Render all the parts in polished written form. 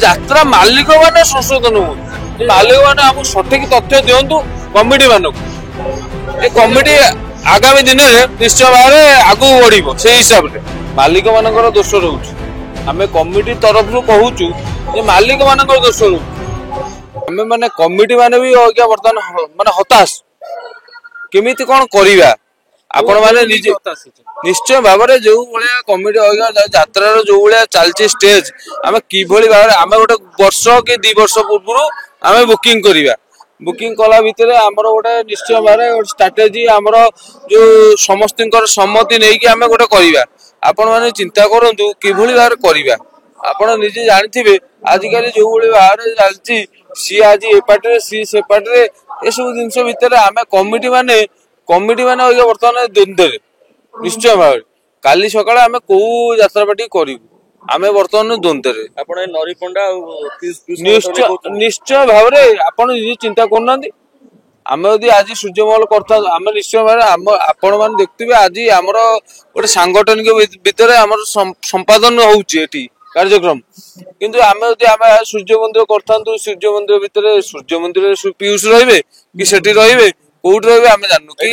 যাত্রা মালিক মানে সংশোধन हुए मालिक मैंने आम सठिक तथ्य दिंतु कमिटी मानक कमिटी आगामी दिन में निश्चय भाव आगू बढ़ से हिसाब से मालिक मान दोष रोच आम कमिटी तरफ कहूँ मालिक मान दोष रोच आम मैंने कमिटी माने भी बर्तमान माने हताश केमी कौन करवा आपण मैंने निश्चय भाव में जो भाया कमिटी यात्रा जो भाया चलती स्टेज आम कि भाव आम गोटे वर्ष कि 2 वर्ष पूर्व आम बुकिंग करवा बुकिंग कला भितर आमर गोटे निश्चय भाव स्ट्राटेजी आमर जो समस्त सम्मति नहीं कि आम गोटे करवा आपण मैंने चिंता करूँ कि भाव करवा आपण निजे जानी आजिकल जो भाव चलती सी आज ए पार्टी सी से पार्टी ये सब जिनस भितर आम कमिटी माने बर्तमान द्वंद्व निश्चय भाव काली सकाଳେ आम कौ यात्रा पार्टी करू आम बर्तमान द्वंद्व निश्चय भाव आपण चिंता करना आम यदि आज सूर्यमहल करता आम निश्चय भाव आपण मैंने देखते आज आमर गोटे सांगठनिक भितर आमर संपादन होउची कार्यक्रम किंतु आम यदि आम सूर्य मंदिर करता सूर्य मंदिर भितर सूर्य मंदिर पीयूष रे कि सेठी रे कौट रे आम जानू कि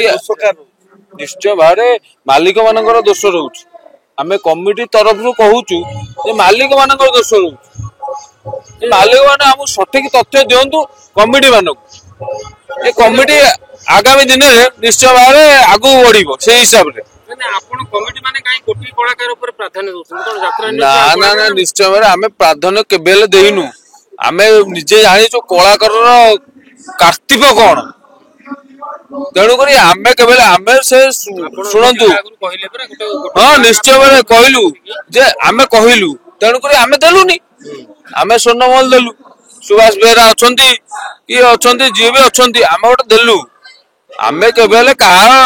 निश्चय भाव मालिक मान दोष रोच आम कमिटी तरफ कहूँ मालिक मान दोष रोच मालिक मैंने आम सठिक तथ्य दिंतु कमिटी मानक कमिटी आगामी दिन में निश्चय भाव आगू बढ़ से हिसाब से ना ना ना निश्चय भाव आम प्राधान्य केबेले देनु आम निजे जानी कलाकार कार्तिक कौन तेणुक आम केवल आम से शुणु हाँ निश्चय भाव कहलु जे आम कहलु तेणुक आम देलुनी आम स्वर्णमहल देलु सुभाष बेहरा अच्छा किए अच्छा जी भी अच्छा आम गोटे देलु आम केवल कहा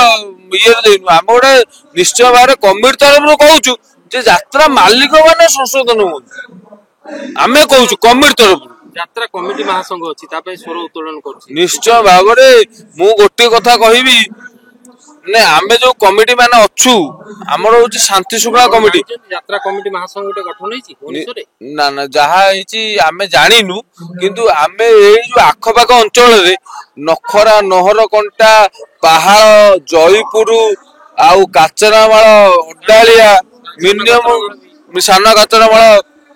ये देनु आम गोटे निश्चय भाव कमिटी तरफ कहूँ यात्रा मालिक मैंने संशोधन हुए आम कहूँ कमिटी तरफ यात्रा कमिटी महासंघ अछि तापे स्वर उत्तोलन करछि निश्चय भाव मु गोटे कथा कहबी ने आमे जो कमिटी माने अछु हमर होछि शांति शुक्ला कमिटी यात्रा कमिटी महासंघ गोटे गठन होइछि भुवनेश्वर ना ना जहा होइछि आमे जानिनु किंतु आमे ए जो आखपाख अंचल रे नखरा नहर कंटा पहाड़ जयपुर आउ काचरामाळ अड्डालिया मिनिमम साना काचरामाळ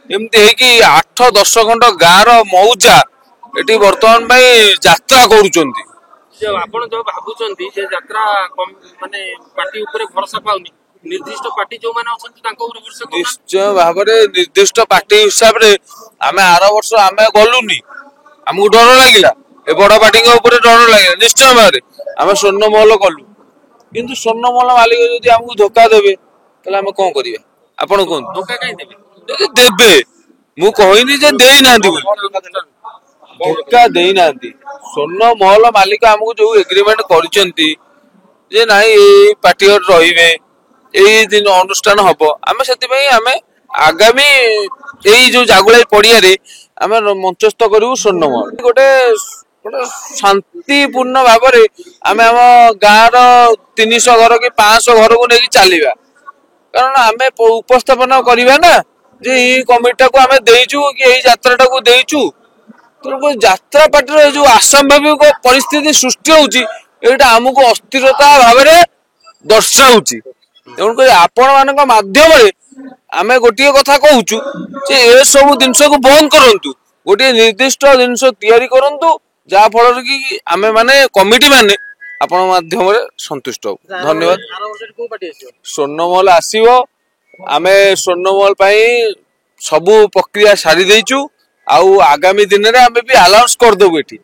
एमती है कि 8-10 खंड गाँव मौजा ये बर्तमान यात्रा करुँच आपण जो भाबुचंती जे यात्रा माने पार्टी ऊपर भरोसा पाउनी निर्दिष्ट पार्टी जो माने अछंती तांको ऊपर भरोसा निश्चय भाव निर्दिष्ट पार्टी हिसाब रे आमे आर वर्ष आमे गलुनी हमको डर लागिला ए बड़ पार्टी के ऊपर डर लागिला निश्चय भाव आमे स्वर्णमहल कलु किंतु स्वर्णमहल मालिक यदि हमको धोखा देबे तले आमे कोन करिया आपण कोन धोखा काई देबे देबे मु कहनी जे देई नांदी धोखा देई नांदी स्वर्णमहल मालिक हमको जो एग्रीमेंट करिसेंती जे नाही ए पार्टी रहिबे एई दिन अनुष्ठान हबो आमे सेति पई आमे आगामी एई जो जागुलाई पड़िया रे आमे मंचस्थ करू स्वर्णमहल गोटे गोटे शांतिपूर्ण भाव रे आमे हम गाँव रो 300 घर कि 500 घर को नेकी चलीबा कारण आमे उपस्थापन करबा ना जे ई कमिटी को आमे देइचु कि एई यात्रा को देइचु तो यात्रा पार्टी जो असंभाविक परिस्थिति सृष्टि होउची एटा हमको अस्थिरता भाव में दर्शाउची तेणुक आपण मानक माध्यम आमे गोटे कथा कहूचु जे ए सब जिनस को बंद करंतु गोटे निर्दिष्ट जिनस तैयारी करंतु जा फल कि आमे माने कमिटी माने आपण माध्यम संतुष्ट हो धन्यवाद स्वर्णमहल आसीबो आमे स्वर्णमहल पाई सबु प्रक्रिया सारी देइचु आउ आगामी दिन रे आमे भी अनाउंस कर देबु एठी।